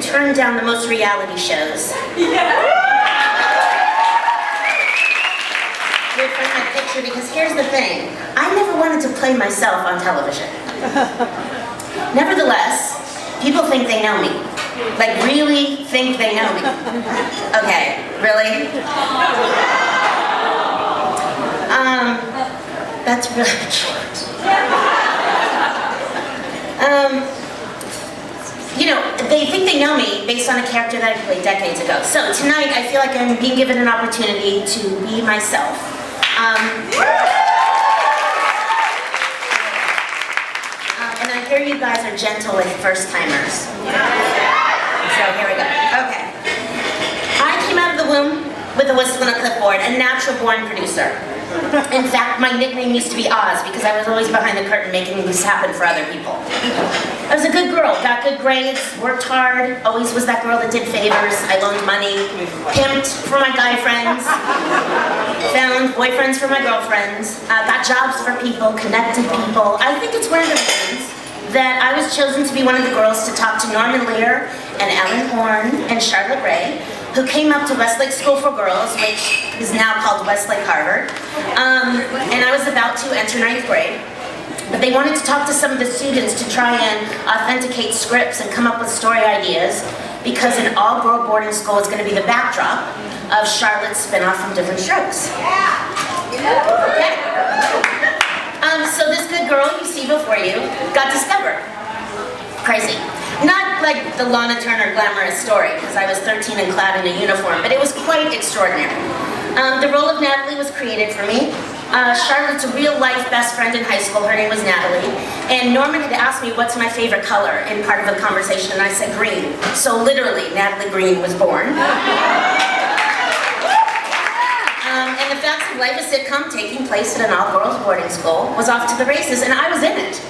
Turned down the most reality shows. Wait for my picture, because here's the thing. I never wanted to play myself on television. Nevertheless, people think they know me. Like, really think they know me. Okay, really? That's really cute. You know, they think they know me based on a character that I played decades ago. So tonight, I feel like I'm being given an opportunity to be myself. And I hear you guys are gentle with first-timers. So here we go. Okay. I came out of the womb with a whistle and a clipboard, a natural-born producer. In fact, my nickname used to be Oz because I was always behind the curtain making this happen for other people. I was a good girl, got good grades, worked hard, always was that girl that did favors. I loaned money, pimped for my guy friends, found boyfriends for my girlfriends, got jobs for people, connected people. I think it's one of the reasons that I was chosen to be one of the girls to talk to Norman Lear and Ellen Horn and Charlotte Rae, who came up to Westlake School for Girls, which is now called Westlake Harvard. And I was about to enter 9th grade. But they wanted to talk to some of the students to try and authenticate scripts and come up with story ideas, because an all-girl boarding school is going to be the backdrop of Charlotte's spin-off from Different Strokes. Okay? So this good girl you see before you got discovered. Crazy. Not like the Lana Turner glamorous story, because I was 13 and clad in a uniform, but it was quite extraordinary. The role of Natalie was created for me. Charlotte's a real-life best friend in high school. Her name was Natalie. And Norman had asked me what's my favorite color in part of the conversation, and I said green. So literally, Natalie Green was born. And the facts of life, a sitcom taking place at an all-girls boarding school, was off to the races, and I was in it.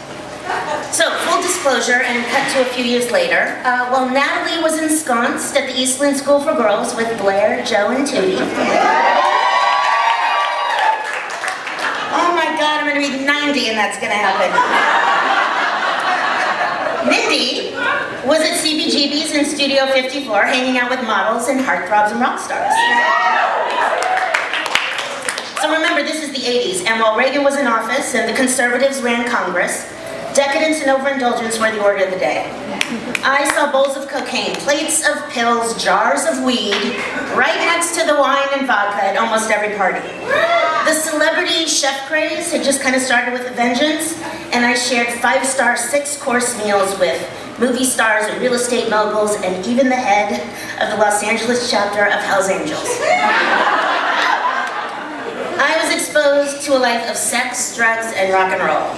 So, full disclosure, and cut to a few years later, while Natalie was ensconced at the Eastland School for Girls with Blair, Joe, and Tootie. Oh my God, I'm gonna be 90 and that's gonna happen. Mindy was at CBGB's in Studio 54, hanging out with models and heartthrobs and rock stars. So remember, this is the 80s, and while Reagan was in office and the conservatives ran Congress, decadence and overindulgence were the order of the day. I saw bowls of cocaine, plates of pills, jars of weed, right next to the wine and vodka at almost every party. The celebrity chef craze had just kind of started with a vengeance, and I shared 5-star, 6-course meals with movie stars and real estate moguls, and even the head of the Los Angeles chapter of Hell's Angels. I was exposed to a life of sex, drugs, and rock and roll.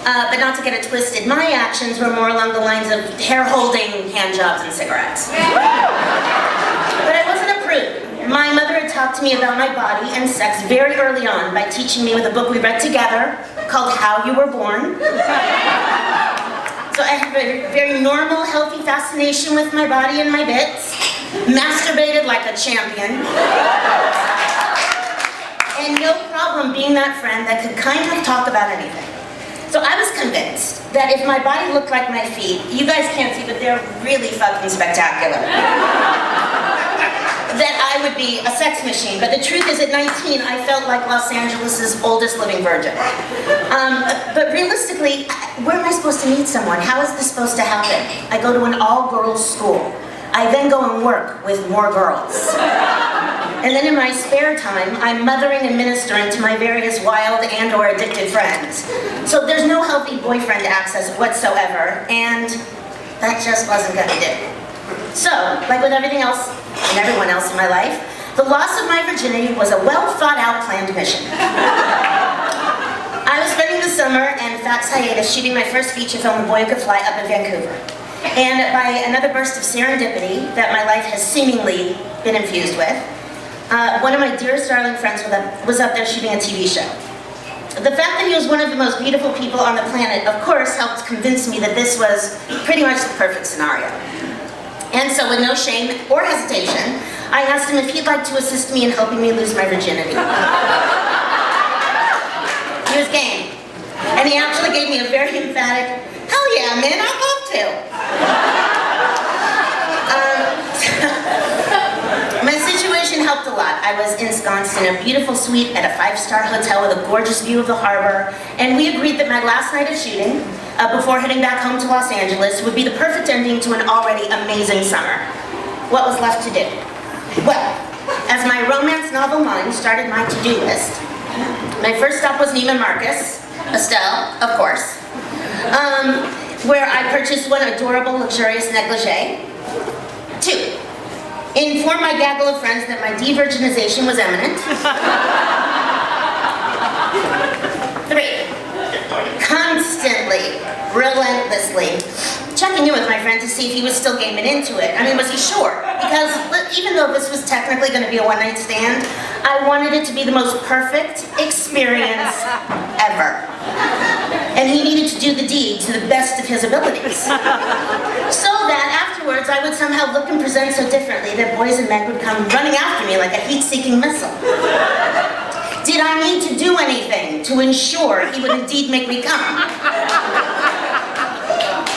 But not to get it twisted, my actions were more along the lines of hair-holding, handjobs, and cigarettes. But I wasn't a prude. My mother had talked to me about my body and sex very early on by teaching me with a book we read together called How You Were Born. So I have a very normal, healthy fascination with my body and my bits, masturbated like a champion, and no problem being that friend that could kind of talk about anything. So I was convinced that if my body looked like my feet, you guys can't see, but they're really fucking spectacular, that I would be a sex machine. But the truth is, at 19, I felt like Los Angeles' oldest living virgin. But realistically, where am I supposed to meet someone? How is this supposed to happen? I go to an all-girls school. I then go and work with more girls. And then in my spare time, I'm mothering and ministering to my various wild and/or addicted friends. So there's no healthy boyfriend access whatsoever, and that just wasn't gonna do. So, like with everything else and everyone else in my life, the loss of my virginity was a well-thought-out planned mission. I was spending the summer and Facts hiatus shooting my first feature film, The Boy Who Could Fly, up in Vancouver. And by another burst of serendipity that my life has seemingly been infused with, one of my dearest darling friends was up there shooting a TV show. The fact that he was one of the most beautiful people on the planet, of course, helped convince me that this was pretty much the perfect scenario. And so with no shame or hesitation, I asked him if he'd like to assist me in helping me lose my virginity. He was game. And he actually gave me a very emphatic, hell yeah, man, I'd love to. My situation helped a lot. I was ensconced in a beautiful suite at a 5-star hotel with a gorgeous view of the harbor, and we agreed that my last night of shooting, before heading back home to Los Angeles, would be the perfect ending to an already amazing summer. What was left to do? Well, as my romance novel mind started my to-do list, my first stop was Neiman Marcus, Estelle, of course, where I purchased one adorable, luxurious negligee. 2, inform my gaggle of friends that my de-virginization was imminent. 3, constantly, relentlessly checking in with my friend to see if he was still gaming into it. I mean, was he sure? Because even though this was technically going to be a one-night stand, I wanted it to be the most perfect experience ever. And he needed to do the deed to the best of his abilities. So that afterwards I would somehow look and present so differently that boys and men would come running after me like a heat-seeking missile. Did I need to do anything to ensure he would indeed make me come?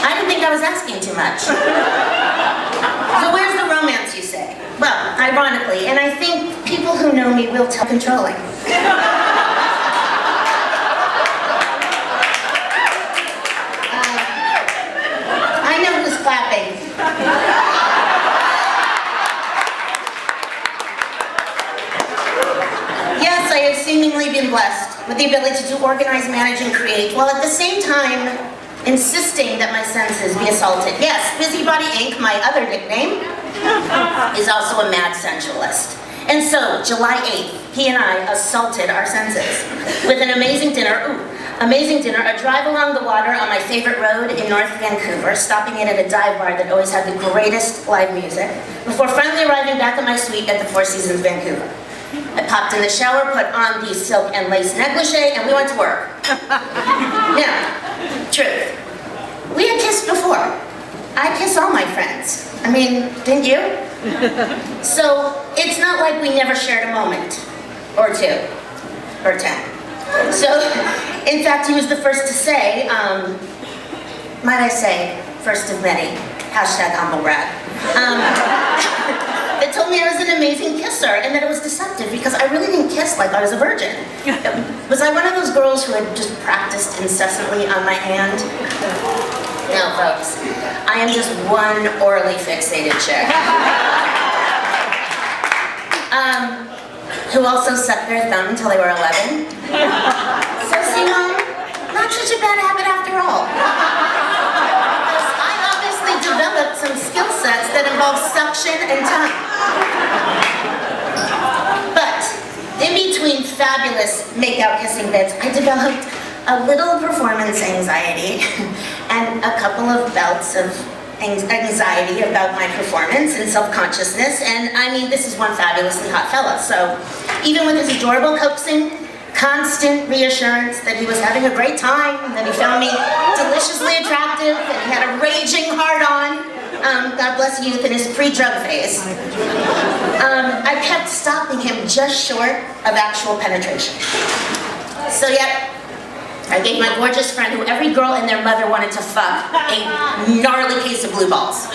I didn't think I was asking too much. So where's the romance, you say? Well, ironically, and I think people who know me will tell, controlling. I know who's clapping. Yes, I have seemingly been blessed with the ability to organize, manage, and create, while at the same time insisting that my senses be assaulted. Yes, Busybody Inc., my other nickname, is also a mad sensualist. And so, July 8th, he and I assaulted our senses with an amazing dinner, a drive along the water on my favorite road in North Vancouver, stopping in at a dive bar that always had the greatest live music, before finally arriving back at my suite at the Four Seasons Vancouver. I popped in the shower, put on the silk and lace negligee, and we went to work. Now, truth. We had kissed before. I kiss all my friends. I mean, didn't you? So, it's not like we never shared a moment. Or 2. Or 10. So, in fact, he was the first to say, might I say, first of many, #humblebrag, that told me I was an amazing kisser and that it was deceptive because I really didn't kiss like I was a virgin. Was I one of those girls who had just practiced incessantly on my hand? No, folks. I am just one orally fixated chick. Who also sucked their thumb until they were 11. So see, Mom, not such a bad habit after all. Because I obviously developed some skill sets that involve suction and tongue. But in between fabulous make-out kissing bits, I developed a little performance anxiety and a couple of bouts of anxiety about my performance and self-consciousness, and I mean, this is one fabulously hot fella, so even with his adorable coaxing, constant reassurance that he was having a great time, that he found me deliciously attractive, that he had a raging hard-on, God bless youth in his pre-drug phase, I kept stopping him just short of actual penetration. So yep, I gave my gorgeous friend, who every girl and their mother wanted to fuck, a gnarly case of blue balls.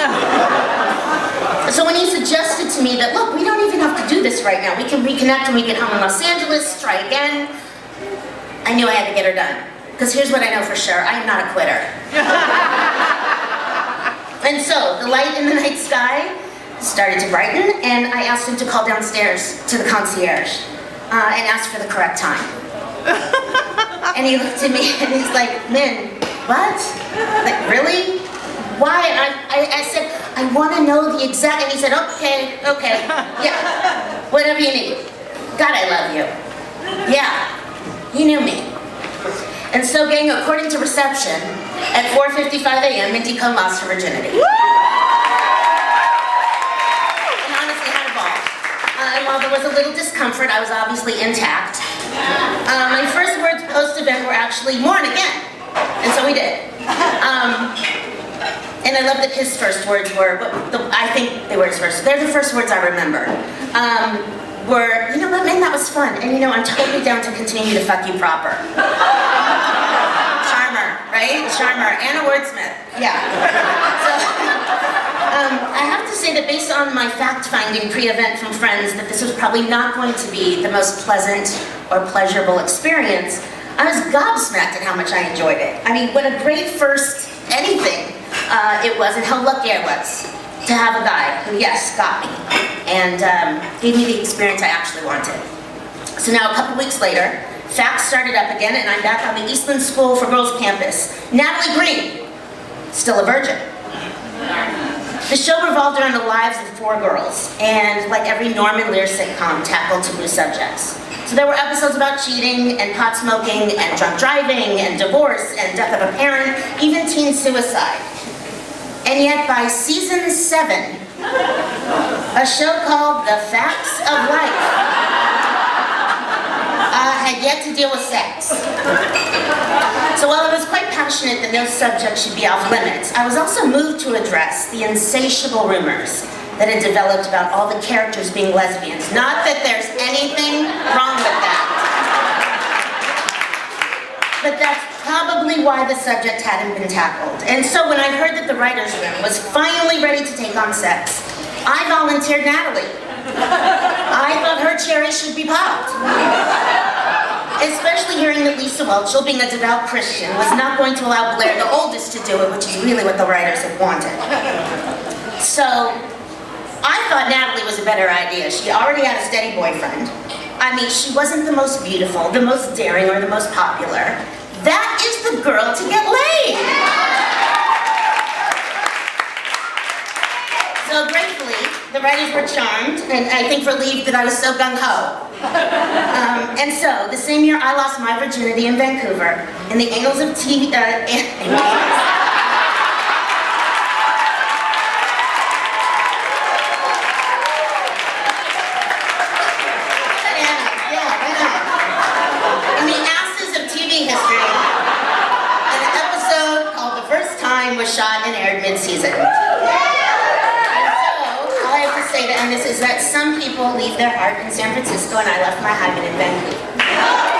So when he suggested to me that, look, we don't even have to do this right now. We can reconnect when we get home in Los Angeles, try again. I knew I had to get her done. Because here's what I know for sure, I am not a quitter. And so, the light in the night sky started to brighten, and I asked him to call downstairs to the concierge and ask for the correct time. And he looked at me and he's like, Min, what? Like, really? Why? And I said, I want to know the exact, and he said, okay, yeah, whatever you need. God, I love you. Yeah, you knew me. And so, gang, according to reception, at 4:55 a.m., Mindy Cohn lost her virginity. And honestly, had a ball. And while there was a little discomfort, I was obviously intact. My first words post actually mourn again. And so we did. And I love that his first words were, I think they were his first, they're the first words I remember, were, you know what, man, that was fun. And you know, I'm totally down to continue to fuck you proper. Charmer, right? Charmer, and a wordsmith, yeah. So, I have to say that based on my fact-finding pre-event from friends that this was probably not going to be the most pleasant or pleasurable experience, I was gobsmacked at how much I enjoyed it. I mean, what a great first anything it was, and how lucky I was to have a guy who, yes, got me, and gave me the experience I actually wanted. So now, a couple weeks later, facts started up again, and I'm back on the Eastland School for Girls campus. Natalie Green, still a virgin. The show revolved around the lives of 4 girls, and like every Norman Lear sitcom, tackled taboo subjects. So there were episodes about cheating, and pot smoking, and drunk driving, and divorce, and death of a parent, even teen suicide. And yet by season 7, a show called The Facts of Life had yet to deal with sex. So while I was quite passionate that no subject should be off limits, I was also moved to address the insatiable rumors that had developed about all the characters being lesbians. Not that there's anything wrong with that. But that's probably why the subject hadn't been tackled. And so when I heard that the writer's room was finally ready to take on sex, I volunteered Natalie. I thought her cherry should be popped. Especially hearing that Lisa Whelchel, being a devout Christian, was not going to allow Blair, the oldest, to do it, which is really what the writers had wanted. So, I thought Natalie was a better idea. She already had a steady boyfriend. I mean, she wasn't the most beautiful, the most daring, or the most popular. That is the girl to get laid! So gratefully, the writers were charmed, and I think relieved that I was so gung-ho. And so, the same year I lost my virginity in Vancouver, in the annals of TV, was shot and aired mid-season. And so, all I have to say to end this is that some people leave their heart in San Francisco and I left my hymen in Vancouver.